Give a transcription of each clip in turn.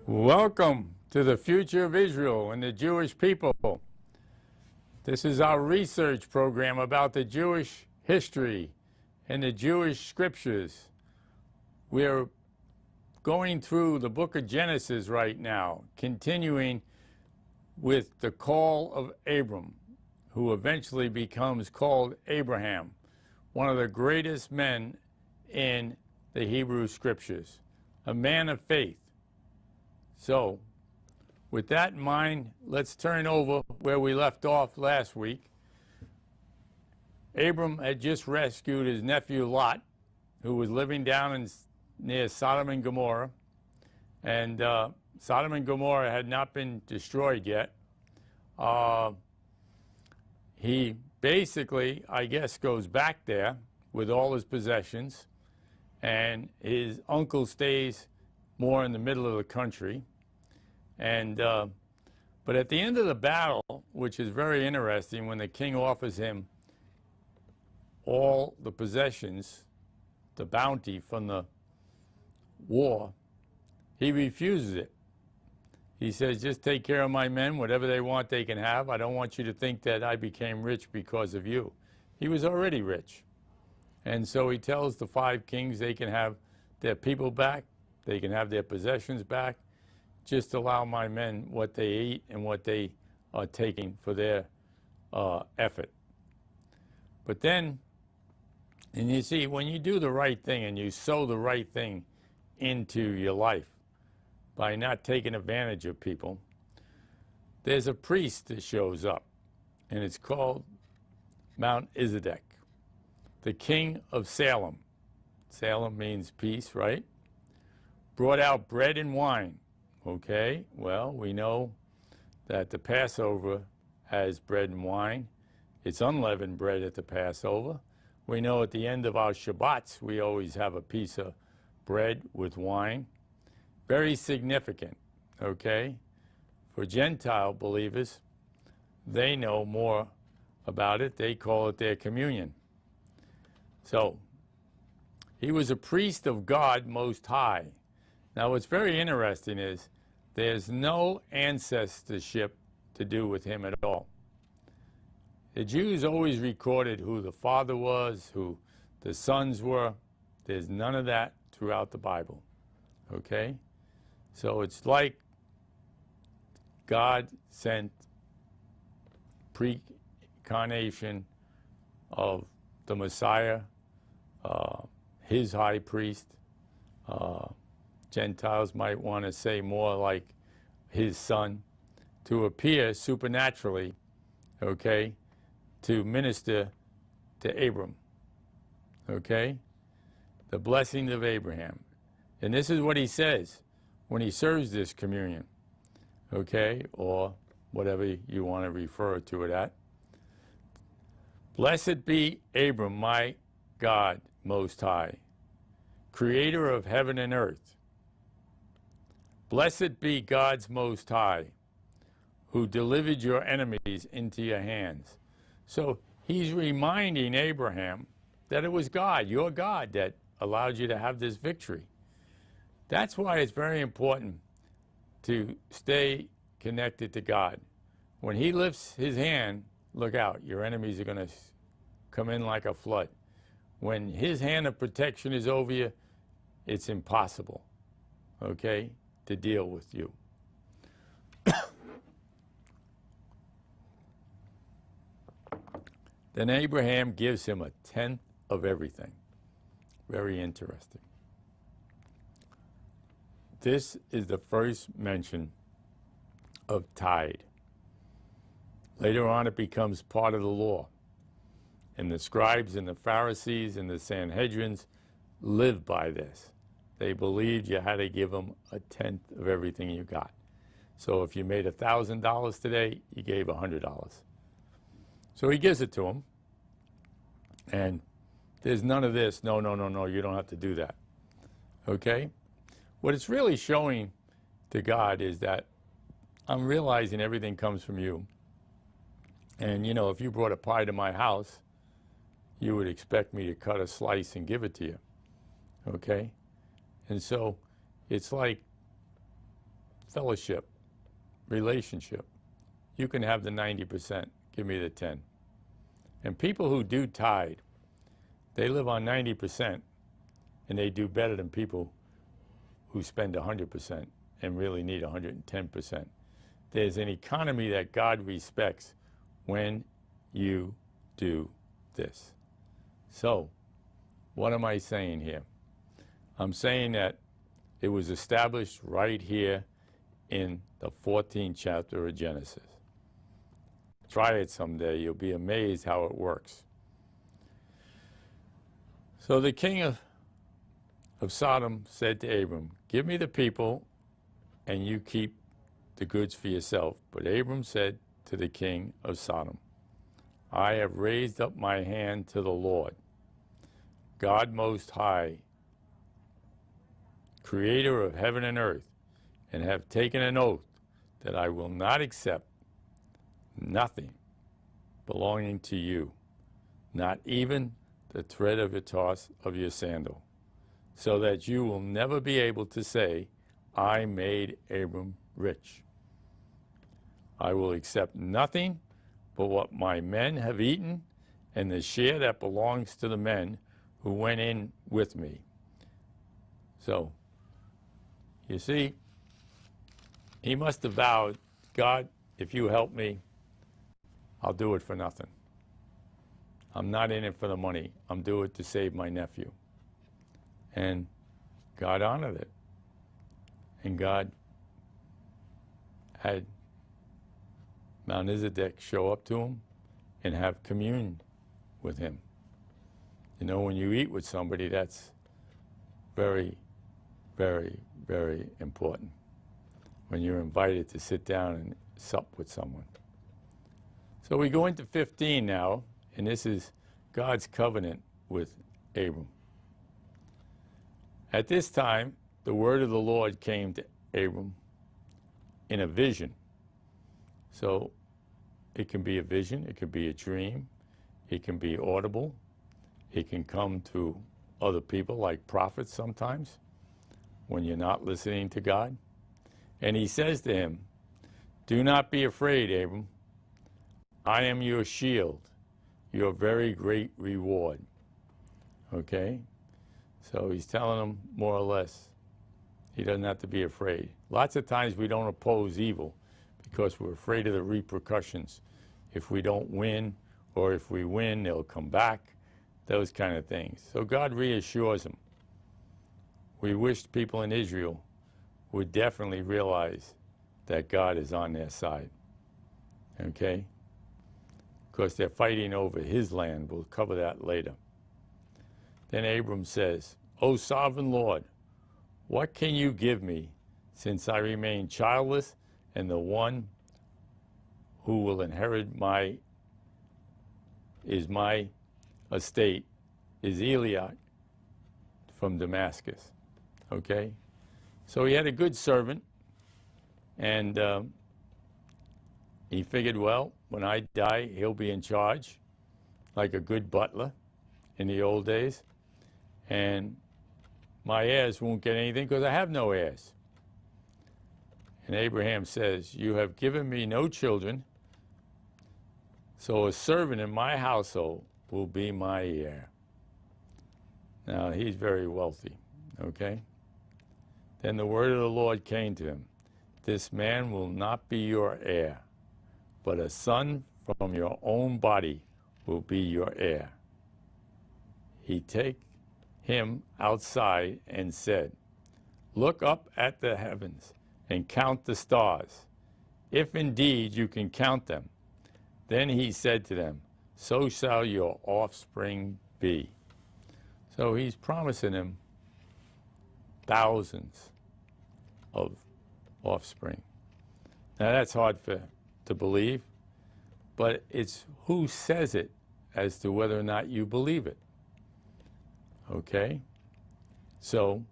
Welcome to the future of Israel and the Jewish people. This is our research program about the Jewish history and the Jewish scriptures. We're going through the book of Genesis right now, continuing with the call of Abram, who eventually becomes called Abraham, one of the greatest men in the Hebrew scriptures, a man of faith. So, with that in mind, let's turn over where we left off last week. Abram had just rescued his nephew Lot, who was living down near Sodom and Gomorrah. And Sodom and Gomorrah had not been destroyed yet. He basically, I guess, goes back there with all his possessions, and his uncle stays more in the middle of the country. And but at the end of the battle, which is very interesting, when the king offers him all the possessions, the bounty from the war, he refuses it. He says, just take care of my men, whatever they want they can have. I don't want you to think that I became rich because of you. He was already rich. And so he tells the 5 kings they can have their people back, they can have their possessions back, just allow my men what they eat and what they are taking for their effort. But then, and you see, when you do the right thing and you sow the right thing into your life by not taking advantage of people, there's a priest that shows up, and it's called Mount Izadek, the king of Salem. Salem means peace, right? Brought out bread and wine. Okay, well, we know that the Passover has bread and wine. It's unleavened bread at the Passover. We know at the end of our Shabbats, we always have a piece of bread with wine. Very significant, okay? For Gentile believers, they know more about it. They call it their communion. So, he was a priest of God Most High. Now, what's very interesting is there's no ancestorship to do with him at all. The Jews always recorded who the father was, who the sons were. There's none of that throughout the Bible, okay? So it's like God sent pre-incarnation of the Messiah, his high priest. Gentiles might want to say more like his son, to appear supernaturally, okay, to minister to Abram, okay? The blessing of Abraham. And this is what he says when he serves this communion, okay, or whatever you want to refer to it at. Blessed be Abram, my God Most High, creator of heaven and earth. Blessed be God's Most High, who delivered your enemies into your hands. So he's reminding Abraham that it was God, your God, that allowed you to have this victory. That's why it's very important to stay connected to God. When he lifts his hand, look out, your enemies are going to come in like a flood. When his hand of protection is over you, it's impossible, okay, to deal with you. Then Abraham gives him a tenth of everything. Very interesting. This is the first mention of tithe. Later on, it becomes part of the law. And the scribes and the Pharisees and the Sanhedrins lived by this. They believed you had to give them a tenth of everything you got. So if you made $1,000 today, you gave $100. So he gives it to him. And there's none of this, no, you don't have to do that. Okay? What it's really showing to God is that I'm realizing everything comes from you. And, you know, if you brought a pie to my house, you would expect me to cut a slice and give it to you. Okay? And so it's like fellowship, relationship. You can have the 90%. Give me the 10. And people who do tithe, they live on 90%, and they do better than people who spend 100% and really need 110%. There's an economy that God respects when you do this. So, what am I saying here? I'm saying that it was established right here in the 14th chapter of Genesis. Try it someday. You'll be amazed how it works. So the king of Sodom said to Abram, give me the people and you keep the goods for yourself. But Abram said to the king of Sodom, I have raised up my hand to the Lord, God Most High, creator of heaven and earth, and have taken an oath that I will not accept nothing belonging to you, not even the thread of a toss of your sandal, so that you will never be able to say, I made Abram rich. I will accept nothing but what my men have eaten and the share that belongs to the men who went in with me. So, you see, he must have vowed, God, if you help me, I'll do it for nothing. I'm not in it for the money. I'm doing it to save my nephew. And God honored it. And God had Melchizedek show up to him and have communion with him. You know, when you eat with somebody, that's very, very, very important. When you're invited to sit down and sup with someone. So we go into 15 now, and this is God's covenant with Abram. At this time, the word of the Lord came to Abram in a vision. So it can be a vision, it can be a dream, it can be audible, it can come to other people like prophets sometimes when you're not listening to God. And he says to him, do not be afraid, Abram. I am your shield, your very great reward. Okay? So he's telling him more or less he doesn't have to be afraid. Lots of times we don't oppose evil because we're afraid of the repercussions. If we don't win, or if we win, they'll come back, those kind of things. So God reassures him. We wish people in Israel would definitely realize that God is on their side. Okay? Because they're fighting over his land. We'll cover that later. Then Abram says, O sovereign Lord, what can you give me, since I remain childless, and the one who will inherit my estate is Eliab from Damascus. Okay? So he had a good servant, and he figured, well, when I die, he'll be in charge, like a good butler in the old days, and my heirs won't get anything because I have no heirs. And Abraham says, you have given me no children, so a servant in my household will be my heir. Now, he's very wealthy, okay? Then the word of the Lord came to him, this man will not be your heir, but a son from your own body will be your heir. He took him outside and said, look up at the heavens and count the stars, if indeed you can count them. Then he said to them, so shall your offspring be. So he's promising him thousands of offspring. Now that's hard to believe, but it's who says it as to whether or not you believe it. Okay? So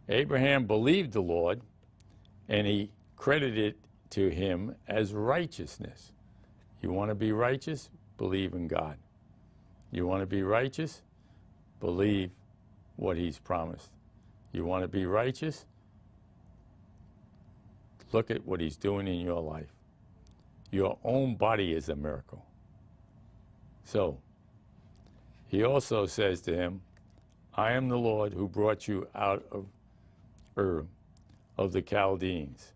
Abraham believed the Lord, and he credited it to him as righteousness. You want to be righteous? Believe in God. You want to be righteous? Believe what he's promised. You want to be righteous? look at what he's doing in your life. Your own body is a miracle. So, he also says to him, I am the Lord who brought you out of Ur of the Chaldeans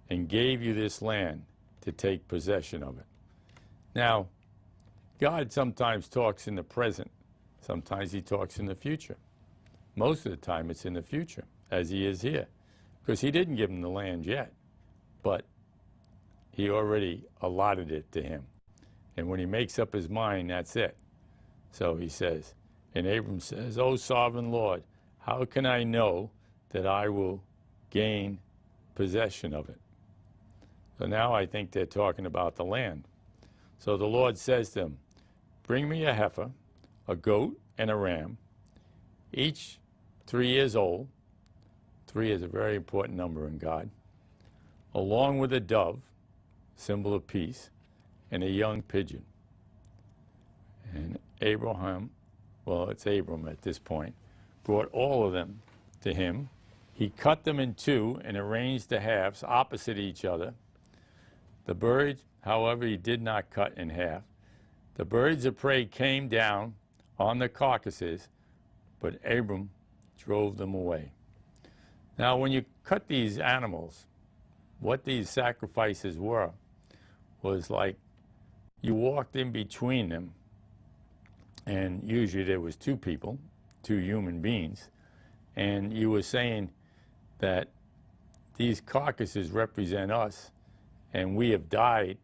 and gave you this land to take possession of it. Now, God sometimes talks in the present. Sometimes he talks in the future. Most of the time it's in the future, as he is here, because he didn't give him the land yet, but he already allotted it to him. And when he makes up his mind, that's it. So he says, and Abram says, O sovereign Lord, how can I know that I will gain possession of it? So now I think they're talking about the land. So the Lord says to him, bring me a heifer, a goat, and a ram, each 3 years old. 3 is a very important number in God. Along with a dove, symbol of peace, and a young pigeon. And Abraham, well, it's Abram at this point, brought all of them to him. He cut them in two and arranged the halves opposite each other. The birds, however, he did not cut in half. The birds of prey came down on the carcasses, but Abram drove them away. Now, when you cut these animals, what these sacrifices were was like you walked in between them, and usually there was two people, two human beings, and you were saying that these carcasses represent us, and we have died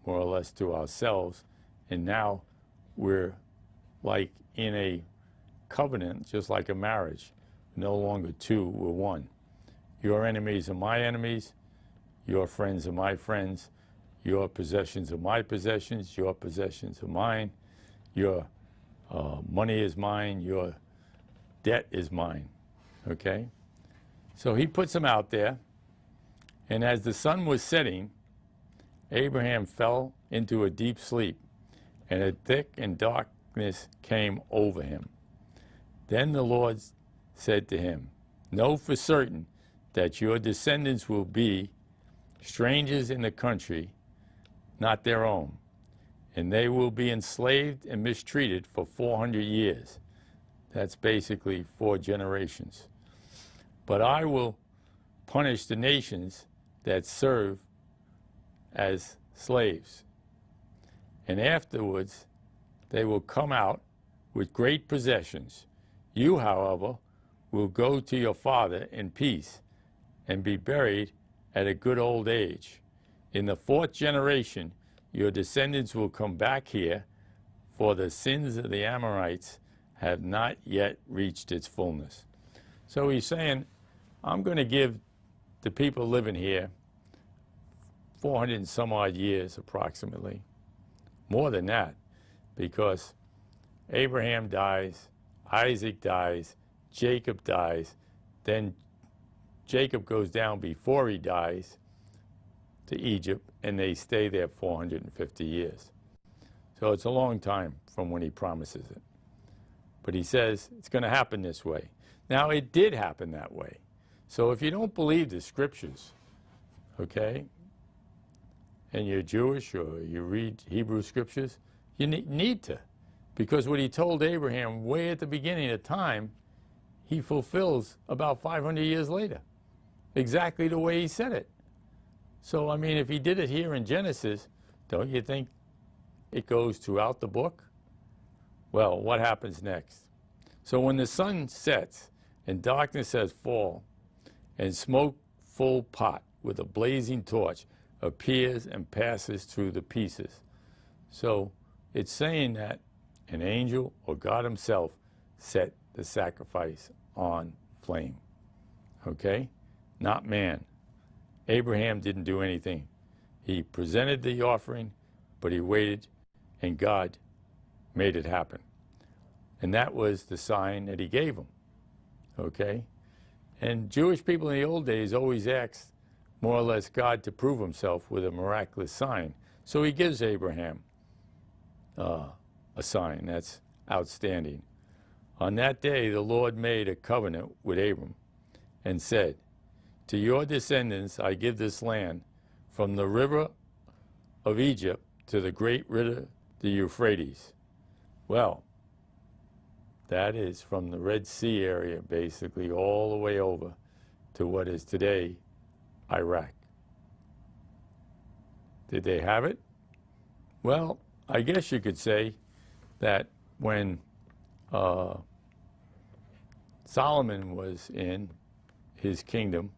more or less to ourselves, and now we're like in a covenant, just like a marriage. No longer two, we're one. Your enemies are my enemies, your friends are my friends, your possessions are my possessions, your possessions are mine, your money is mine, your debt is mine, okay? So he puts them out there, and as the sun was setting, Abraham fell into a deep sleep, and a thick and darkness came over him. Then the Lord said to him, know for certain that your descendants will be strangers in the country, not their own, and they will be enslaved and mistreated for 400 years. That's basically 4 generations. But I will punish the nations that serve as slaves, and afterwards they will come out with great possessions. You, however, will go to your father in peace and be buried at a good old age. In the 4th generation, your descendants will come back here, for the sins of the Amorites have not yet reached its fullness. So he's saying, I'm going to give the people living here 400 and some odd years approximately. More than that, because Abraham dies, Isaac dies, Jacob dies, then Jacob goes down before he dies to Egypt, and they stay there 450 years. So it's a long time from when he promises it. But he says it's going to happen this way. Now, it did happen that way. So if you don't believe the scriptures, okay, and you're Jewish or you read Hebrew scriptures, you need to. Because what he told Abraham way at the beginning of time, he fulfills about 500 years later. Exactly the way he said it. So, I mean, if he did it here in Genesis, don't you think it goes throughout the book? Well, what happens next? So when the sun sets and darkness has fallen, and smoke full pot with a blazing torch appears and passes through the pieces. So it's saying that an angel or God himself set the sacrifice on flame. Okay? Not man. Abraham didn't do anything. He presented the offering, but he waited, and God made it happen. And that was the sign that he gave him. Okay? And Jewish people in the old days always asked, more or less, God to prove himself with a miraculous sign. So he gives Abraham a sign. That's outstanding. On that day, the Lord made a covenant with Abram and said, to your descendants I give this land, from the river of Egypt to the great river, the Euphrates. Well, that is from the Red Sea area, basically, all the way over to what is today Iraq. Did they have it? Well, I guess you could say that when Solomon was in his kingdom,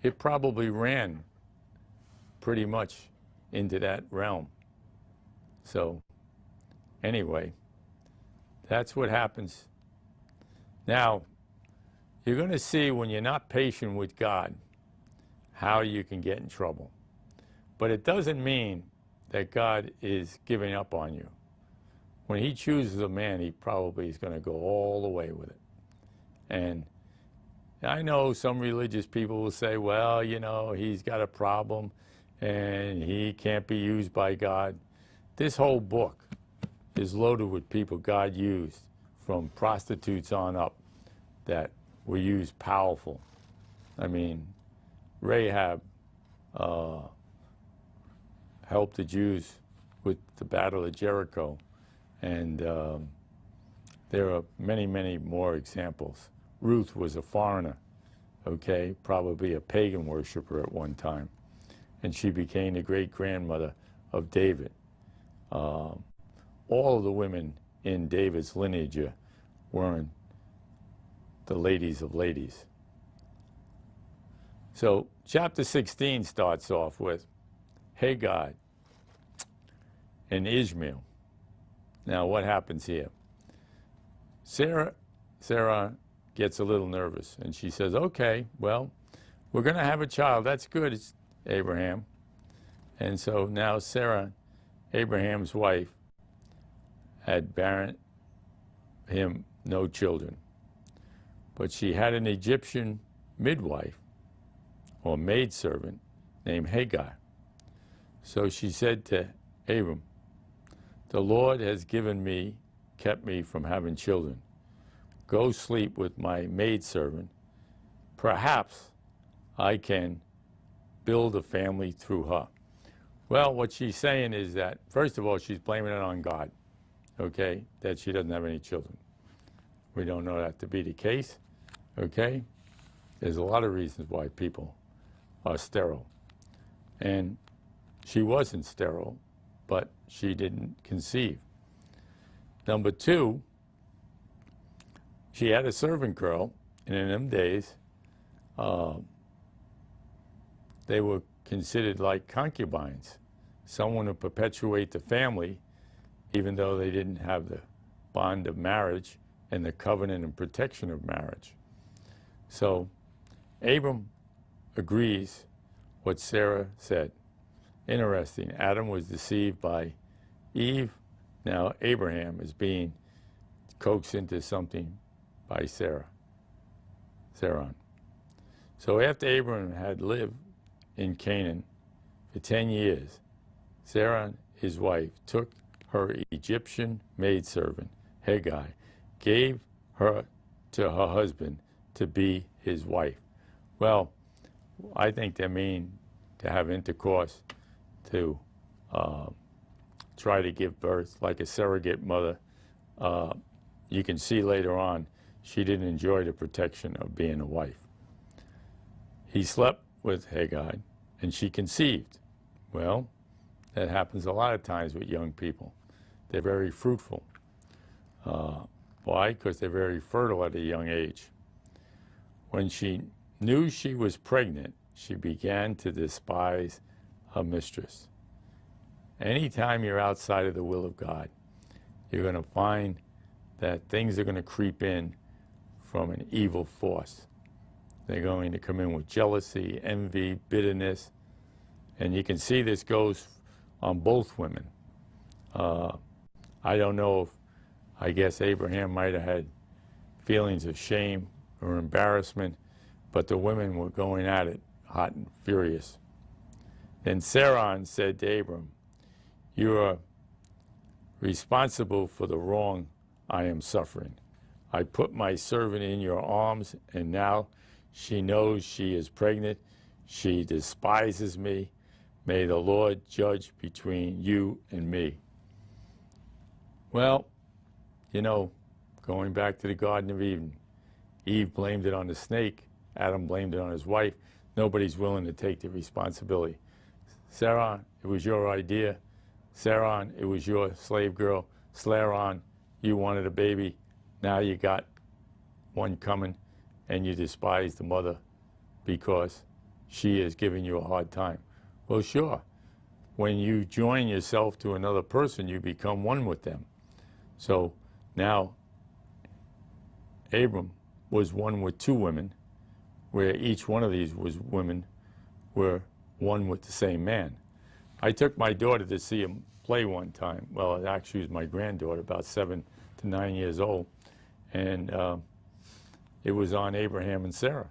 it probably ran pretty much into that realm. So anyway, that's what happens. Now, you're going to see when you're not patient with God how you can get in trouble. But it doesn't mean that God is giving up on you. When he chooses a man, he probably is going to go all the way with it. And I know some religious people will say, well, you know, he's got a problem and he can't be used by God. This whole book is loaded with people God used, from prostitutes on up, that were used powerful. I mean, Rahab helped the Jews with the Battle of Jericho. And there are many, many more examples. Ruth was a foreigner, okay, probably a pagan worshiper at one time. And she became the great-grandmother of David. All of the women in David's lineage weren't the ladies of ladies. So chapter 16 starts off with Hagar and Ishmael. Now what happens here? Sarah gets a little nervous, and she says, okay, well, we're going to have a child. That's good, Abraham. And so now Sarah, Abraham's wife, had barren him no children. But she had an Egyptian midwife or maidservant named Hagar. So she said to Abram, the Lord has kept me from having children. Go sleep with my maidservant. Perhaps I can build a family through her. Well, what she's saying is that, first of all, she's blaming it on God, okay, that she doesn't have any children. We don't know that to be the case, okay? There's a lot of reasons why people are sterile. And she wasn't sterile, but she didn't conceive. Number two, she had a servant girl, and in them days, they were considered like concubines, someone to perpetuate the family, even though they didn't have the bond of marriage and the covenant and protection of marriage. So Abram agrees what Sarah said. Interesting, Adam was deceived by Eve. Now Abraham is being coaxed into something by Sarai. So after Abraham had lived in Canaan for 10 years, Sarai, his wife, took her Egyptian maidservant, Hagar, gave her to her husband to be his wife. Well, I think they mean to have intercourse, to try to give birth like a surrogate mother. You can see later on, she didn't enjoy the protection of being a wife. He slept with Hagar, and she conceived. Well, that happens a lot of times with young people. They're very fruitful. Why? Because they're very fertile at a young age. When she knew she was pregnant, she began to despise her mistress. Anytime you're outside of the will of God, you're going to find that things are going to creep in from an evil force. They're going to come in with jealousy, envy, bitterness, and you can see this goes on both women. I don't know if, I guess Abraham might have had feelings of shame or embarrassment, but the women were going at it hot and furious. Then Sarai said to Abram, you are responsible for the wrong I am suffering. I put my servant in your arms, and now she knows she is pregnant. She despises me. May the Lord judge between you and me. Well, you know, going back to the Garden of Eden, Eve blamed it on the snake. Adam blamed it on his wife. Nobody's willing to take the responsibility. Sarai, it was your idea. Sarai, it was your slave girl. Slaron, you wanted a baby. Now you got one coming, and you despise the mother because she is giving you a hard time. Well, sure. When you join yourself to another person, you become one with them. So now Abram was one with two women, where each one of these women were one with the same man. I took my daughter to see him play one time. Well, it actually was my granddaughter, about 7 to 9 years old. And it was on Abraham and Sarah.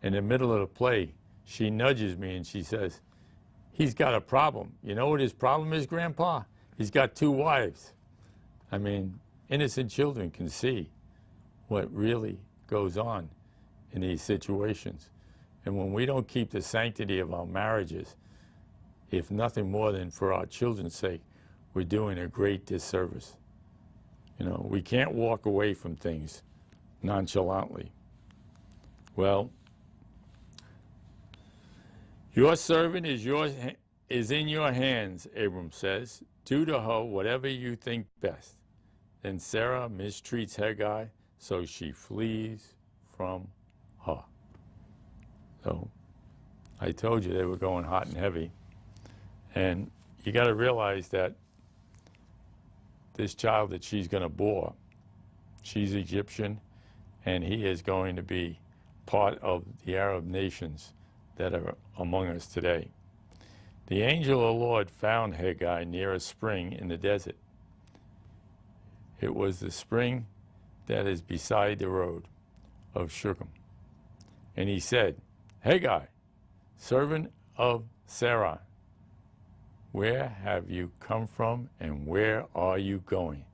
In the middle of the play, she nudges me and she says, "He's got a problem. You know what his problem is, Grandpa? He's got 2 wives." I mean, innocent children can see what really goes on in these situations. And when we don't keep the sanctity of our marriages, if nothing more than for our children's sake, we're doing a great disservice. You know, we can't walk away from things nonchalantly. Well, your servant is in your hands, Abram says. Do to her whatever you think best. Then Sarah mistreats Hagar, so she flees from her. So I told you they were going hot and heavy. And you got to realize that this child that she's going to bore, she's Egyptian, and he is going to be part of the Arab nations that are among us today. The angel of the Lord found Hagar near a spring in the desert. It was the spring that is beside the road of Shechem. And he said, "Hagar, servant of Sarai, where have you come from and where are you going?"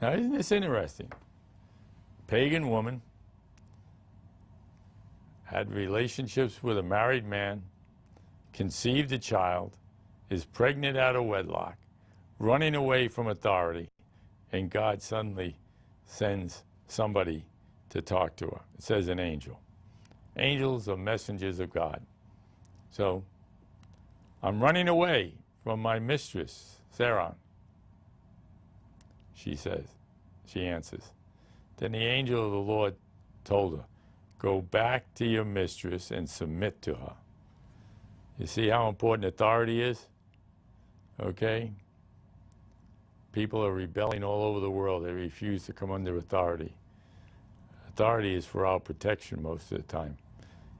Now, isn't this interesting? Pagan woman had relationships with a married man, conceived a child, is pregnant out of wedlock, running away from authority, and God suddenly sends somebody to talk to her. It says an angel. Angels are messengers of God. So, "I'm running away from my mistress, Sarai," she answers. Then the angel of the Lord told her, "Go back to your mistress and submit to her." You see how important authority is? Okay? People are rebelling all over the world. They refuse to come under authority. Authority is for our protection most of the time.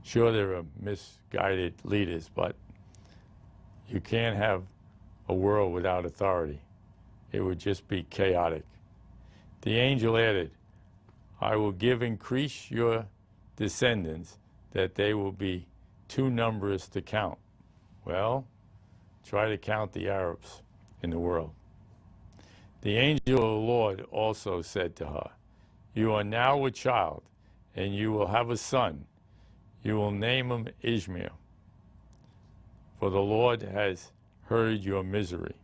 Sure, there are misguided leaders, but you can't have a world without authority. It would just be chaotic. The angel added, "I will increase your descendants, that they will be too numerous to count." Well, try to count the Arabs in the world. The angel of the Lord also said to her, "You are now a child, and you will have a son. You will name him Ishmael, for the Lord has heard your misery.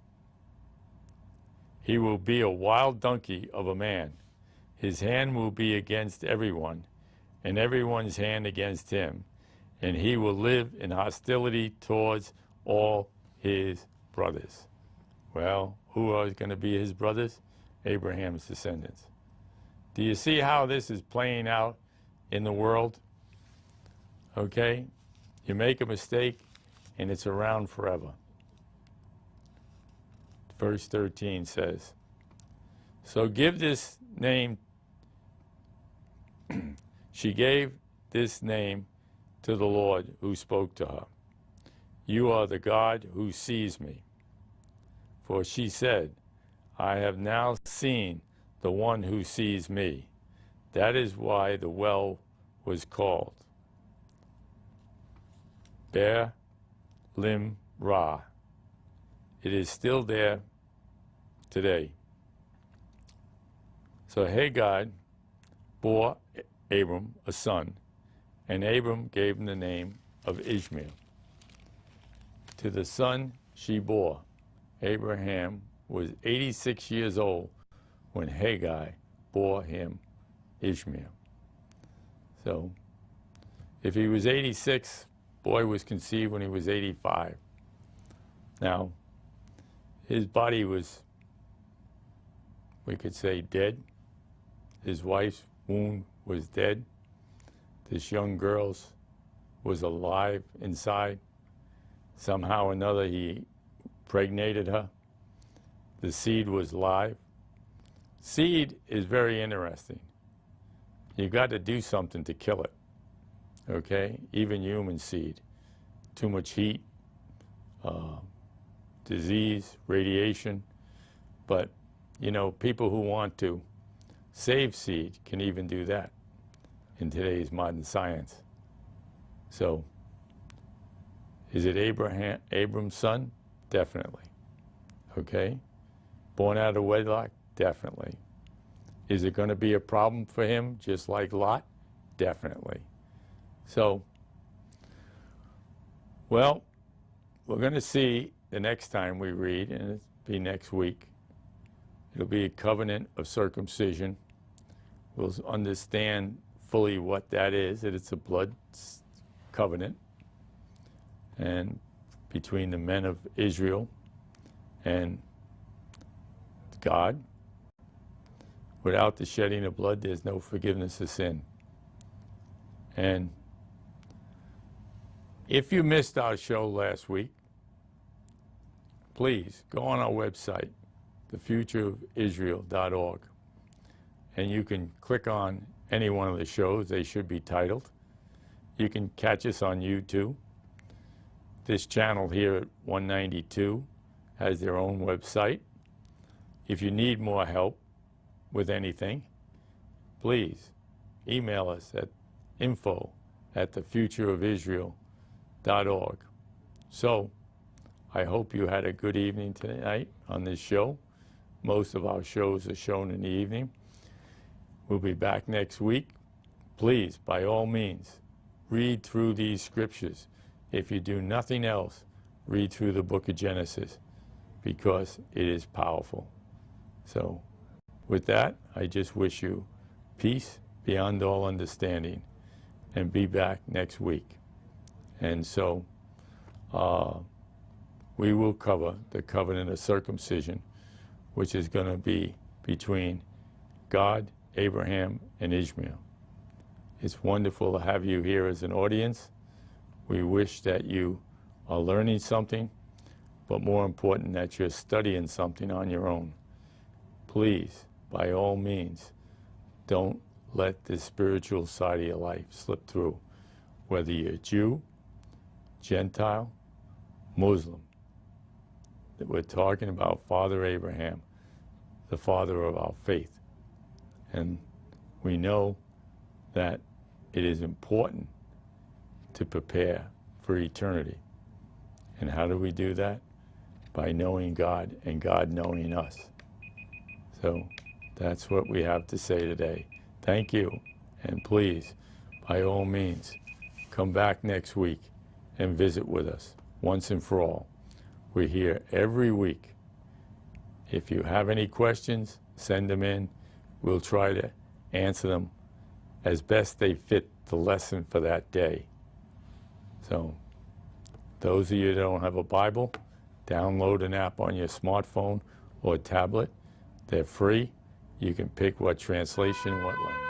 He will be a wild donkey of a man. His hand will be against everyone, and everyone's hand against him, and he will live in hostility towards all his brothers." Well, who are going to be his brothers? Abraham's descendants. Do you see how this is playing out in the world? Okay? You make a mistake, and it's around forever. Verse 13 says, "So give this name," she gave this name to the Lord who spoke to her. "You are the God who sees me." For she said, "I have now seen the one who sees me." That is why the well was called Beer Lim Ra. It is still there today. So Hagar bore Abram a son, and Abram gave him the name of Ishmael. to the son she bore. Abraham was 86 years old when Hagar bore him Ishmael. So, if he was 86, boy was conceived when he was 85. Now, his body was, we could say, dead. His wife's womb was dead. This young girl's was alive inside. Somehow or another, he impregnated her. The seed was live. Seed is very interesting. You've got to do something to kill it, okay? Even human seed. Too much heat, disease, radiation. But, you know, people who want to save seed can even do that in today's modern science. So, is it Abram's son? Definitely. Okay? Born out of wedlock? Definitely. Is it going to be a problem for him, just like Lot? Definitely. So, well, we're going to see the next time we read, and it'll be next week. It'll be a covenant of circumcision. We'll understand fully what that is, that it's a blood covenant, and between the men of Israel and God. Without the shedding of blood, there's no forgiveness of sin. And if you missed our show last week, please go on our website, thefutureofisrael.org, and you can click on any one of the shows. They should be titled. You can catch us on YouTube. This channel here at 192 has their own website. If you need more help with anything, please email us at info@thefutureofisrael.org. So, I hope you had a good evening tonight on this show. Most of our shows are shown in the evening. We'll be back next week. Please, by all means, read through these scriptures. If you do nothing else, read through the book of Genesis, because it is powerful. So, with that, I just wish you peace beyond all understanding, and be back next week. And so, we will cover the covenant of circumcision, which is going to be between God, Abraham, and Ishmael. It's wonderful to have you here as an audience. We wish that you are learning something, but more important, that you're studying something on your own. Please, by all means, don't let the spiritual side of your life slip through, whether you're Jew, Gentile, Muslim. We're talking about Father Abraham, the father of our faith. And we know that it is important to prepare for eternity. And how do we do that? By knowing God and God knowing us. So that's what we have to say today. Thank you. And please, by all means, come back next week and visit with us once and for all. We're here every week. If you have any questions, send them in. We'll try to answer them as best they fit the lesson for that day. So, those of you that don't have a Bible, download an app on your smartphone or tablet. They're free. You can pick what translation, what language.